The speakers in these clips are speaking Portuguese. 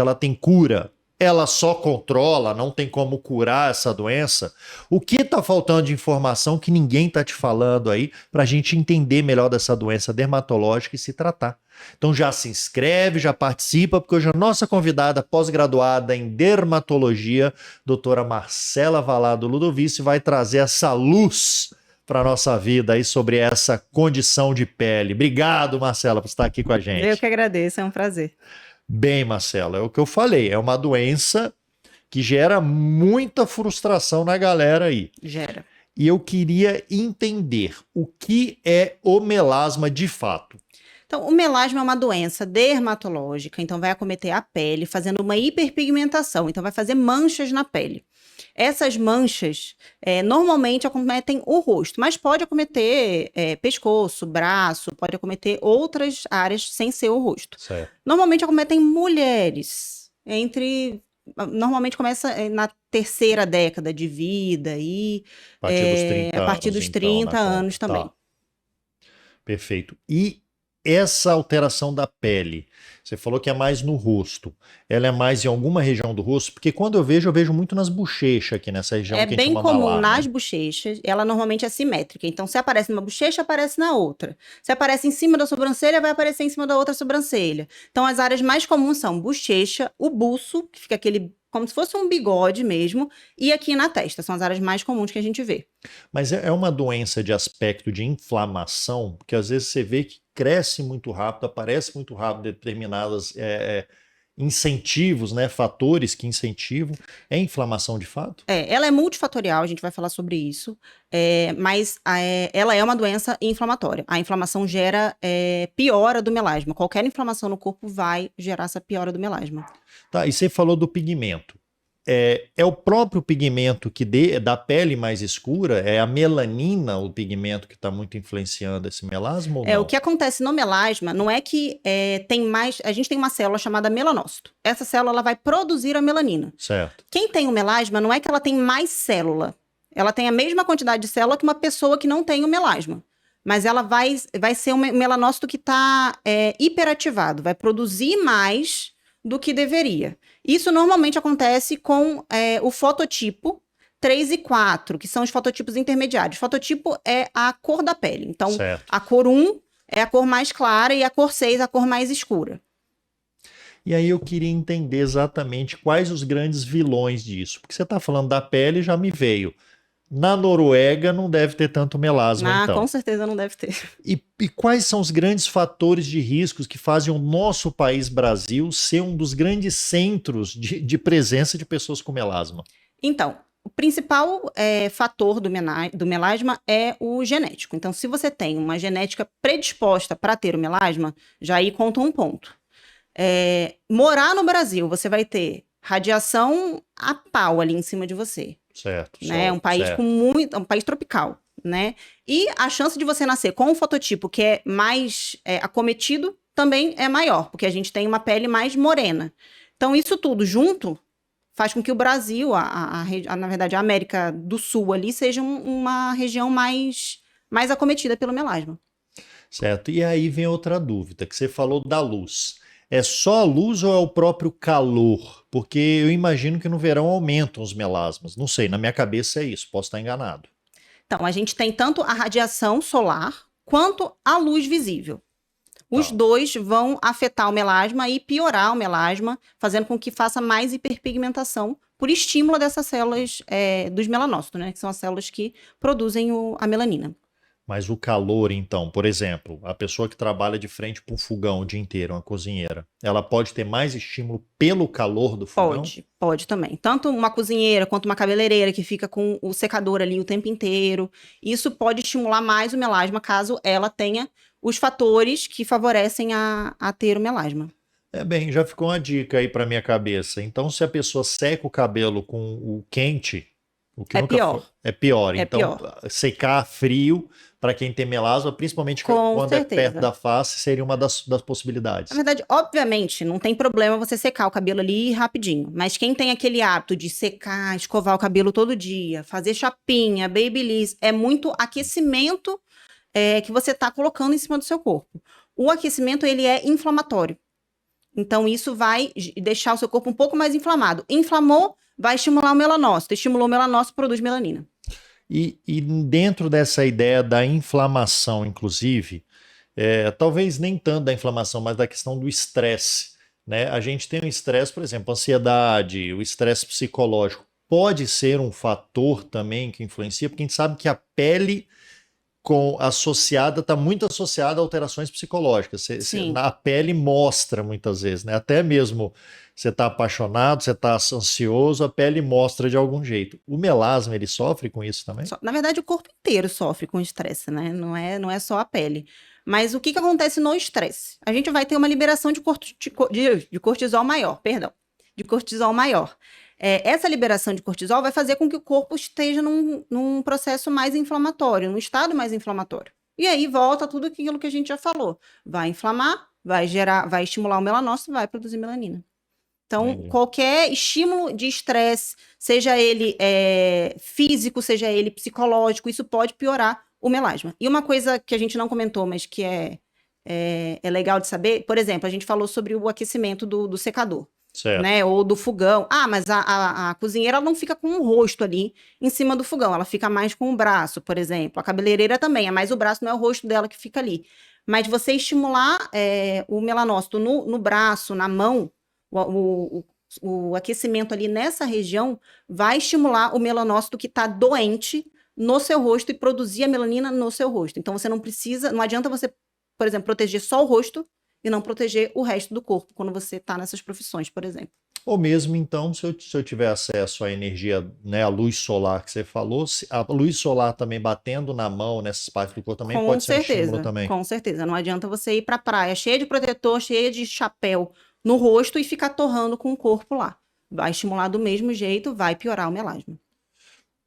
ela tem cura? Ela só controla, não tem como curar essa doença? O que está faltando de informação que ninguém está te falando aí para a gente entender melhor dessa doença dermatológica e se tratar? Então já se inscreve, já participa, porque hoje a nossa convidada pós-graduada em dermatologia, doutora Marcela Valado Ludovici, vai trazer essa luz para a nossa vida aí sobre essa condição de pele. Obrigado, Marcela, por estar aqui com a gente. Eu que agradeço, é um prazer. Bem, Marcela, é o que eu falei, é uma doença que gera muita frustração na galera aí. Gera. E eu queria entender o que é o melasma de fato. Então, o melasma é uma doença dermatológica, então vai acometer a pele, fazendo uma hiperpigmentação, então vai fazer manchas na pele. Essas manchas normalmente acometem o rosto, mas pode acometer pescoço, braço, pode acometer outras áreas sem ser o rosto. Certo. Normalmente acometem mulheres, normalmente começa na terceira década de vida e A partir dos 30 a partir dos 30 anos, então, anos também. Tá. Perfeito. E essa alteração da pele, você falou que é mais no rosto. Ela é mais em alguma região do rosto? Porque quando eu vejo muito nas bochechas aqui, nessa região É que a gente bem chama comum malar, nas né? bochechas, ela normalmente é simétrica. Então, se aparece numa bochecha, aparece na outra. Se aparece em cima da sobrancelha, vai aparecer em cima da outra sobrancelha. Então, as áreas mais comuns são bochecha, o buço, que fica aquele como se fosse um bigode mesmo, e aqui na testa. São as áreas mais comuns que a gente vê. Mas é uma doença de aspecto de inflamação, porque às vezes você vê que cresce muito rápido, aparece muito rápido determinados incentivos, né, fatores que incentivam. É inflamação de fato? Ela é multifatorial, a gente vai falar sobre isso, mas ela é uma doença inflamatória. A inflamação gera piora do melasma. Qualquer inflamação no corpo vai gerar essa piora do melasma. Tá, e você falou do pigmento. É o próprio pigmento que da pele mais escura? É a melanina o pigmento que está muito influenciando esse melasma ou não? O que acontece no melasma não é que tem mais... A gente tem uma célula chamada melanócito. Essa célula ela vai produzir a melanina. Certo. Quem tem o melasma não é que ela tem mais célula. Ela tem a mesma quantidade de célula que uma pessoa que não tem o melasma. Mas ela vai ser um melanócito que está hiperativado. Vai produzir mais do que deveria. Isso normalmente acontece com o fototipo 3 e 4, que são os fototipos intermediários. Fototipo é a cor da pele. Então, certo. A cor 1 é a cor mais clara e a cor 6 é a cor mais escura. E aí eu queria entender exatamente quais os grandes vilões disso. Porque você está falando da pele, já me veio. Na Noruega não deve ter tanto melasma, então. Com certeza não deve ter. E quais são os grandes fatores de riscos que fazem o nosso país, Brasil, ser um dos grandes centros de presença de pessoas com melasma? Então, o principal fator do melasma é o genético. Então, se você tem uma genética predisposta para ter o melasma, já aí conta um ponto. Morar no Brasil, você vai ter radiação a pau ali em cima de você. Certo. Né? Um país certo. um país tropical, né? E a chance de você nascer com um fototipo que é mais acometido também é maior, porque a gente tem uma pele mais morena. Então, isso tudo junto faz com que o Brasil, na verdade, a América do Sul ali, seja uma região mais acometida pelo melasma. Certo. E aí vem outra dúvida, que você falou da luz. É só a luz ou é o próprio calor? Porque eu imagino que no verão aumentam os melasmas. Não sei, na minha cabeça é isso, posso estar enganado. Então, a gente tem tanto a radiação solar quanto a luz visível. Os dois vão afetar o melasma e piorar o melasma, fazendo com que faça mais hiperpigmentação por estímulo dessas células dos melanócitos, né? Que são as células que produzem a melanina. Mas o calor, então, por exemplo, a pessoa que trabalha de frente para um fogão o dia inteiro, uma cozinheira, ela pode ter mais estímulo pelo calor do fogão? Pode também. Tanto uma cozinheira quanto uma cabeleireira que fica com o secador ali o tempo inteiro. Isso pode estimular mais o melasma caso ela tenha os fatores que favorecem a ter o melasma. Bem, já ficou uma dica aí para minha cabeça. Então, se a pessoa seca o cabelo com o quente, o que pior. É pior. É então, pior. Secar frio para quem tem melasma, principalmente quando é perto da face, seria uma das possibilidades. Na verdade, obviamente, não tem problema você secar o cabelo ali rapidinho. Mas quem tem aquele hábito de secar, escovar o cabelo todo dia, fazer chapinha, babyliss, é muito aquecimento que você está colocando em cima do seu corpo. O aquecimento, ele é inflamatório. Então, isso vai deixar o seu corpo um pouco mais inflamado. Inflamou, vai estimular o melanócito. Estimulou o melanócito, produz melanina. E dentro dessa ideia da inflamação, inclusive, talvez nem tanto da inflamação, mas da questão do estresse, né? A gente tem um estresse, por exemplo, ansiedade, o estresse psicológico. Pode ser um fator também que influencia, porque a gente sabe que a pele está muito associada a alterações psicológicas. A pele mostra muitas vezes, né? Até mesmo você está apaixonado, você está ansioso, a pele mostra de algum jeito. O melasma, ele sofre com isso também? Na verdade, o corpo inteiro sofre com estresse, né? Não é só a pele. Mas o que acontece no estresse? A gente vai ter uma liberação de cortisol maior, perdão, de cortisol maior. Essa liberação de cortisol vai fazer com que o corpo esteja num processo mais inflamatório, num estado mais inflamatório. E aí volta tudo aquilo que a gente já falou. Vai inflamar, vai estimular o melanócito, vai produzir melanina. Então, qualquer estímulo de estresse, seja ele físico, seja ele psicológico, isso pode piorar o melasma. E uma coisa que a gente não comentou, mas que é legal de saber, por exemplo, a gente falou sobre o aquecimento do secador. Certo. Né? Ou do fogão. Mas a cozinheira não fica com o rosto ali em cima do fogão, ela fica mais com o braço, por exemplo. A cabeleireira também, é mais o braço, não é o rosto dela que fica ali. Mas você estimular o melanócito no braço, na mão, o aquecimento ali nessa região vai estimular o melanócito que está doente no seu rosto e produzir a melanina no seu rosto. Então você não adianta você, por exemplo, proteger só o rosto e não proteger o resto do corpo, quando você está nessas profissões, por exemplo. Ou mesmo, então, se eu tiver acesso à energia, né, à luz solar que você falou, a luz solar também batendo na mão, nessas partes do corpo, também pode ser um estímulo também. Com certeza. Não adianta você ir para a praia cheia de protetor, cheia de chapéu no rosto e ficar torrando com o corpo lá. Vai estimular do mesmo jeito, vai piorar o melasma.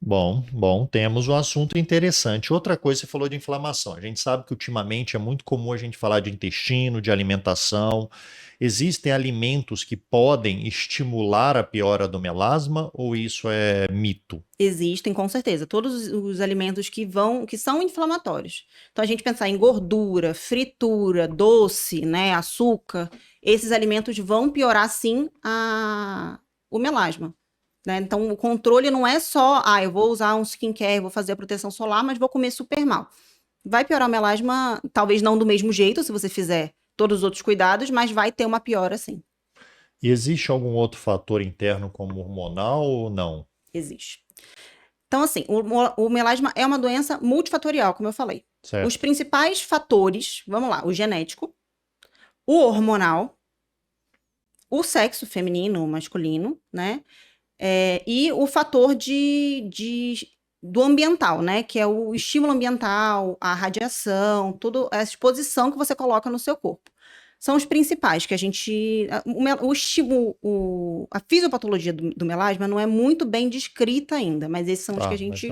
Bom, temos um assunto interessante. Outra coisa, você falou de inflamação. A gente sabe que ultimamente é muito comum a gente falar de intestino, de alimentação. Existem alimentos que podem estimular a piora do melasma ou isso é mito? Existem, com certeza. Todos os alimentos que são inflamatórios. Então, a gente pensar em gordura, fritura, doce, né, açúcar, esses alimentos vão piorar, sim, o melasma. Né? Então, o controle não é só, eu vou usar um skincare, vou fazer a proteção solar, mas vou comer super mal. Vai piorar o melasma, talvez não do mesmo jeito, se você fizer todos os outros cuidados, mas vai ter uma piora, sim. E existe algum outro fator interno como hormonal ou não? Existe. Então, assim, o melasma é uma doença multifatorial, como eu falei. Certo. Os principais fatores, vamos lá, o genético, o hormonal, o sexo feminino, masculino, né? E o fator do ambiental, né? Que é o estímulo ambiental, a radiação, toda a exposição que você coloca no seu corpo. São os principais que a gente... a fisiopatologia do melasma não é muito bem descrita ainda, mas esses são os que a gente